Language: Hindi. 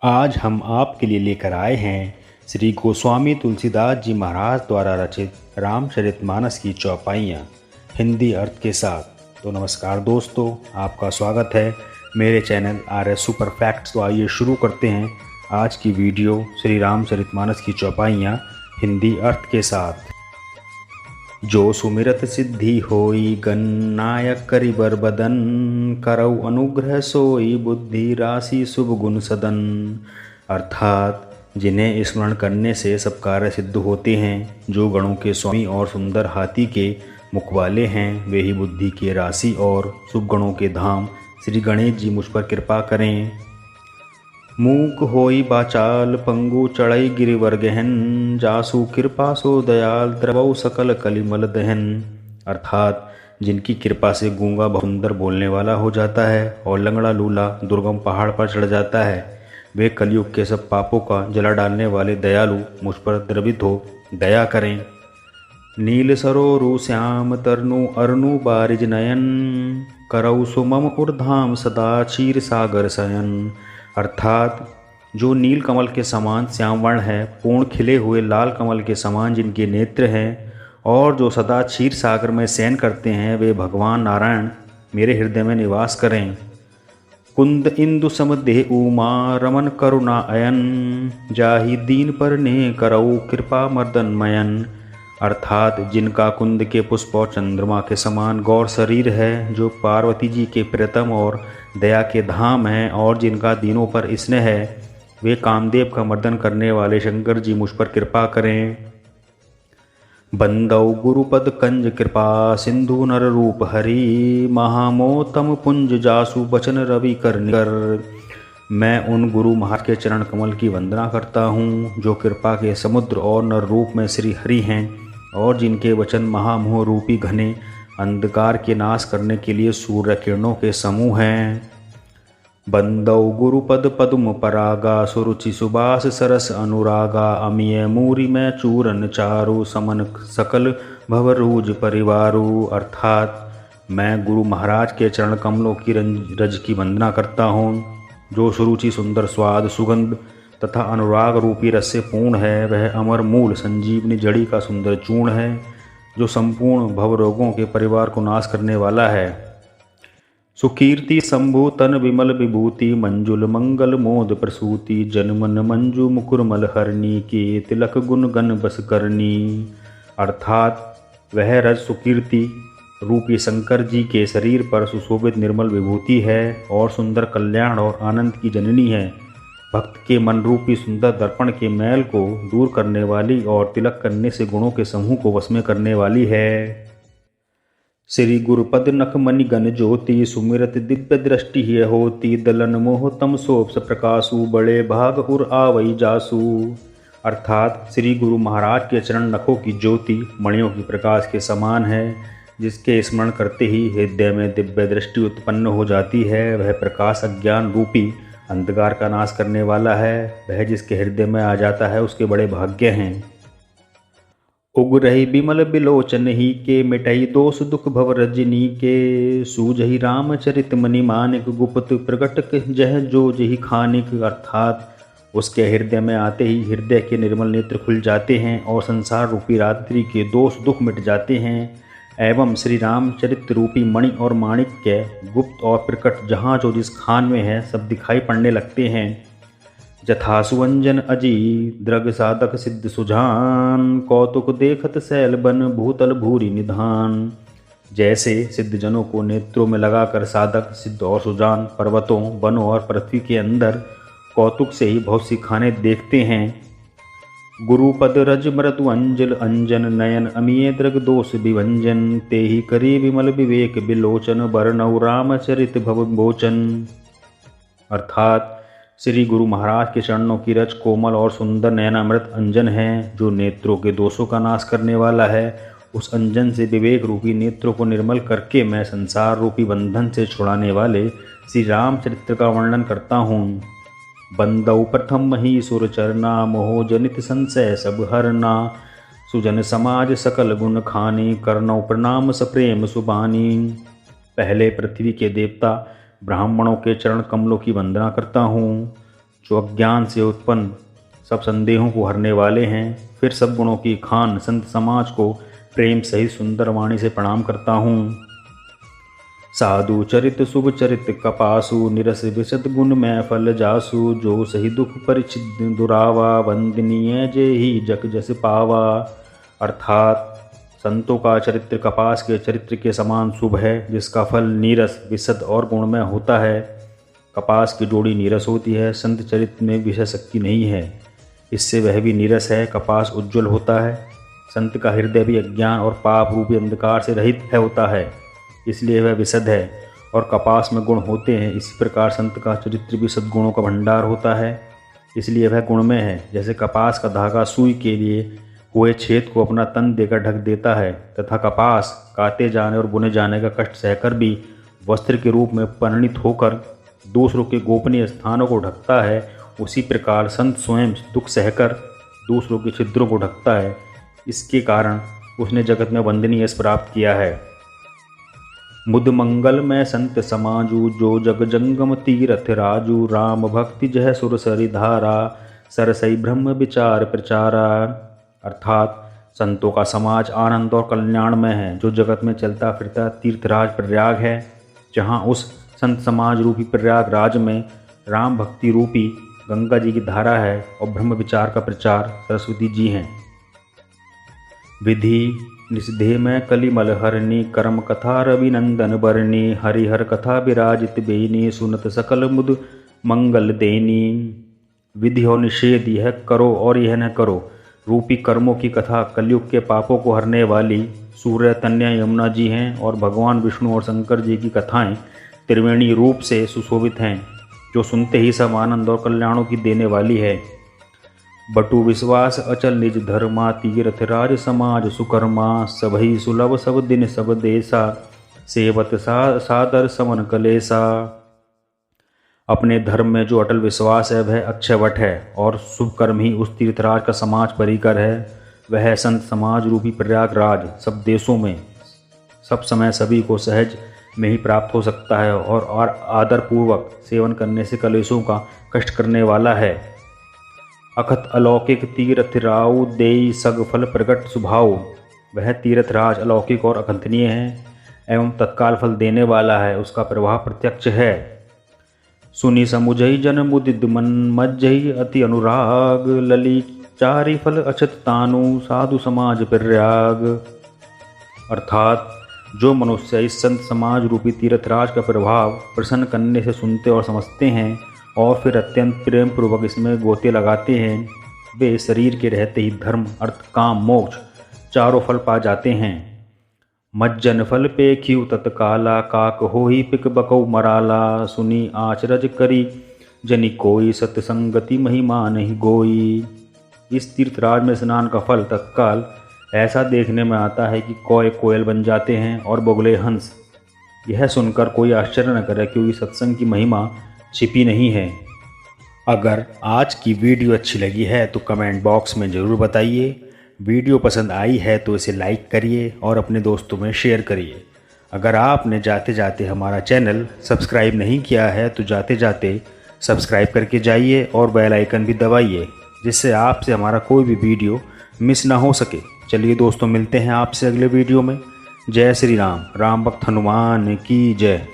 आज हम आपके लिए लेकर आए हैं श्री गोस्वामी तुलसीदास जी महाराज द्वारा रचित रामचरितमानस की चौपाइयाँ हिंदी अर्थ के साथ। तो नमस्कार दोस्तों, आपका स्वागत है मेरे चैनल RS सुपर फैक्ट्स। तो आइए शुरू करते हैं आज की वीडियो श्री रामचरितमानस की चौपाइयाँ हिंदी अर्थ के साथ। जो सुमिरत सिद्धि होई गन नायक करि बर बदन, करऊ अनुग्रह सोई बुद्धि राशि शुभ गुण सदन। अर्थात जिन्हें स्मरण करने से सब कार्य सिद्ध होते हैं, जो गणों के स्वामी और सुंदर हाथी के मुख वाले हैं, वे ही बुद्धि के राशि और शुभ गणों के धाम श्री गणेश जी मुझ पर कृपा करें। मूक होई बाचाल पंगु चढ़ई गिरिवर गहन, जासु कृपा सो दयाल द्रवौ सकल कलिमल दहन। अर्थात जिनकी कृपा से गूंगा बहुंदर बोलने वाला हो जाता है और लंगड़ा लूला दुर्गम पहाड़ पर चढ़ जाता है, वे कलयुग के सब पापों का जला डालने वाले दयालु मुझ पर द्रवित हो दया करें। नील सरोरु श्याम तरनु अरनु बारिज नयन, करऊ सुमम उर्धाम सदा क्षीर सागर शयन। अर्थात जो नील कमल के समान श्यामवर्ण है, पूर्ण खिले हुए लाल कमल के समान जिनके नेत्र हैं और जो सदा क्षीर सागर में शयन करते हैं, वे भगवान नारायण मेरे हृदय में निवास करें। कुंद इंदु समदेह उमा रमन करुणा अयन, जाहि दीन पर ने करऊ कृपा मर्दन मयन। अर्थात जिनका कुंद के पुष्प और चंद्रमा के समान गौर शरीर है, जो पार्वती जी के प्रियतम और दया के धाम हैं और जिनका दीनों पर स्नेह है, वे कामदेव का मर्दन करने वाले शंकर जी मुझ पर कृपा करें। बंदौ गुरुपद कंज कृपा सिंधु नर रूप हरि, महामोतम पुंज जासु बचन रवि कर निकर। मैं उन गुरु महाराज के चरण कमल की वंदना करता हूँ, जो कृपा के समुद्र और नर रूप में श्री हरि हैं और जिनके वचन महामोह रूपी घने अंधकार के नाश करने के लिए सूर्य किरणों के समूह हैं। बंदौ गुरुपद पद्म परागा सुरुचि सुबास सरस अनुरागा, अमिय मूरी में चूरन चारु समन सकल भवरूज परिवारु। अर्थात मैं गुरु महाराज के चरण कमलों की रज की वंदना करता हूँ, जो सुरुचि सुंदर स्वाद सुगंध तथा अनुराग रूपी रस से पूर्ण है। वह अमर मूल संजीवनी जड़ी का सुंदर चूर्ण है, जो संपूर्ण भवरोगों के परिवार को नाश करने वाला है। सुकीर्ति शंभु तन विमल विभूति, मंजुल मंगल मोद प्रसूति, जनमन मंजू मुकुरमल हरणी, के तिलक गुण गण बस करनी। अर्थात वह रज सुकीर्ति रूपी शंकर जी के शरीर पर सुशोभित निर्मल विभूति है और सुंदर कल्याण और आनंद की जननी है। भक्त के मन रूपी सुंदर दर्पण के मैल को दूर करने वाली और तिलक करने से गुणों के समूह को वश में करने वाली है। श्री गुरुपद नख मणि गण ज्योति, सुमिरत दिव्य दृष्टि ही होती, दलन मोह तम सोप प्रकाशु, बड़े भाग उर आवई जासु। अर्थात श्री गुरु महाराज के चरण नखों की ज्योति मणियों की प्रकाश के समान है, जिसके स्मरण करते ही हृदय में दिव्य दृष्टि उत्पन्न हो जाती है। वह प्रकाश अज्ञान रूपी अंधकार का नाश करने वाला है। वह जिसके हृदय में आ जाता है, उसके बड़े भाग्य हैं। उग्रही बिमल बिलोचन ही के, मिटई दोष दुख भव रजनी के, सूझही रामचरित मणि मानिक, गुप्त प्रगट जह जो जही खानिक। अर्थात उसके हृदय में आते ही हृदय के निर्मल नेत्र खुल जाते हैं और संसार रूपी रात्रि के दोष दुख मिट जाते हैं, एवं श्री रामचरित रूपी मणि और माणिक्य गुप्त और प्रकट जहाँ जो जिस खान में है, सब दिखाई पड़ने लगते हैं। जथा सुवंजन अजी द्रग साधक सिद्ध सुजान, कौतुक देखत शैल बन भूतल भूरी निधान। जैसे सिद्धजनों को नेत्रों में लगाकर साधक सिद्ध और सुजान पर्वतों वनों और पृथ्वी के अंदर कौतुक से ही बहुत सी खाने देखते हैं। गुरुपद रज मृदु अंजल अंजन नयन, अमिय दृग दोष विभंजन, ते ही करी विमल विवेक बिलोचन, बरनऊ रामचरित भव भोचन। अर्थात श्री गुरु महाराज के चरणों की रज कोमल और सुंदर नयनामृत अंजन है, जो नेत्रों के दोषों का नाश करने वाला है। उस अंजन से विवेक रूपी नेत्रों को निर्मल करके मैं संसार रूपी बंधन से छुड़ाने वाले श्री रामचरित्र का वर्णन करता हूँ। बंदौ प्रथम मही सुर चरना, मोह जनित संशय सब हरना, सुजन समाज सकल गुण खानी, करनौ प्रणाम सप्रेम सुबानी। पहले पृथ्वी के देवता ब्राह्मणों के चरण कमलों की वंदना करता हूँ। जो अज्ञान से उत्पन्न सब संदेहों को हरने वाले हैं। फिर सब गुणों की खान संत समाज को प्रेम सहित सुंदर वाणी से प्रणाम करता हूँ। साधु चरित शुभ चरित कपासु, निरस विशद गुण मैं फल जासु। जो सही दुख परिचित दुरावा, वंदनीय जे ही जग जस पावा। अर्थात संतों का चरित्र कपास के चरित्र के समान शुभ है, जिसका फल नीरस विशद और गुणमय होता है। कपास की जोड़ी नीरस होती है, संत चरित्र में विषय शक्ति नहीं है, इससे वह भी नीरस है। कपास उज्ज्वल होता है, संत का हृदय भी अज्ञान और पाप रूपी अंधकार से रहित होता है, इसलिए वह विशद है और कपास में गुण होते हैं। इसी प्रकार संत का चरित्र भी सद्गुणों का भंडार होता है, इसलिए वह गुणमय है। जैसे कपास का धागा सुई के लिए हुए छेद को अपना तन देकर ढक देता है, तथा कपास काटे जाने और बुने जाने का कष्ट सहकर भी वस्त्र के रूप में परिणित होकर दूसरों के गोपनीय स्थानों को ढकता है, उसी प्रकार संत स्वयं दुख सहकर दूसरों के छिद्रों को ढकता है। इसके कारण उसने जगत में वंदनीय यश प्राप्त किया है। मुद मंगल में संत समाजू, जो जग जंगम तीरथ राजू। राम भक्ति जह सुर सरि धारा, सरसई ब्रह्म विचार प्रचारा। अर्थात संतों का समाज आनंद और कल्याण में है, जो जगत में चलता फिरता तीर्थराज प्रयाग है। जहाँ उस संत समाज रूपी प्रयागराज में राम भक्ति रूपी गंगा जी की धारा है और ब्रह्म विचार का प्रचार सरस्वती जी हैं। विधि निषेध में कलिमल हरणी, कर्म कथा रविनंदन बरनी। हरिहर कथा विराजित बेनी, सुनत सकल मुद मंगल देनी। विधि और निषेध, यह करो और यह न करो रूपी कर्मों की कथा कलयुग के पापों को हरने वाली सूर्य, तन्या, यमुना जी हैं, और भगवान विष्णु और शंकर जी की कथाएं त्रिवेणी रूप से सुशोभित हैं, जो सुनते ही सब आनंद और कल्याणों की देने वाली है। बटु विश्वास अचल निज धर्मा, तीर्थ राज समाज सुकर्मा। सबही सुलभ सब दिन सब देसा, सेवत सादर समन कलेसा। अपने धर्म में जो अटल विश्वास है वह अक्षयवट है, और शुभ कर्म ही उस तीर्थराज का समाज परिकर है। वह संत समाज रूपी प्रयागराज सब देशों में सब समय सभी को सहज में ही प्राप्त हो सकता है, और आदरपूर्वक सेवन करने से कलेशों का कष्ट करने वाला है। अखत अलौकिक तीर्थ राउ, देई सग फल प्रगट सुभाव। वह तीर्थराज अलौकिक और अखंडनीय है एवं तत्काल फल देने वाला है, उसका प्रभाव प्रत्यक्ष है। सुनी समुझई जन मुदिद मन, मज्जई अति अनुराग। लली चारि फल अछत तानु, साधु समाज प्रयाग। अर्थात जो मनुष्य इस संत समाज रूपी तीर्थराज का प्रभाव प्रसन्न करने से सुनते और समझते हैं और फिर अत्यंत प्रेम पूर्वक इसमें गोते लगाते हैं, वे शरीर के रहते ही धर्म, अर्थ, काम, मोक्ष चारों फल पा जाते हैं। मज्जन फल पेखियु तत्काला, काक होई पिक बकौ मराला। सुनी आचरज करी जनि कोई, सत्संगति महिमा नहीं गोई। इस तीर्थराज में स्नान का फल तत्काल ऐसा देखने में आता है कि कोय कोयल बन जाते हैं और बगुले हंस। यह सुनकर कोई आश्चर्य न करे, क्योंकि सत्संग की महिमा छिपी नहीं है। अगर आज की वीडियो अच्छी लगी है तो कमेंट बॉक्स में ज़रूर बताइए। वीडियो पसंद आई है तो इसे लाइक करिए और अपने दोस्तों में शेयर करिए। अगर आपने जाते जाते हमारा चैनल सब्सक्राइब नहीं किया है तो जाते जाते सब्सक्राइब करके जाइए और बेल आइकन भी दबाइए, जिससे आपसे हमारा कोई भी वीडियो मिस ना हो सके। चलिए दोस्तों, मिलते हैं आपसे अगले वीडियो में। जय श्री राम। राम भक्त हनुमान की जय।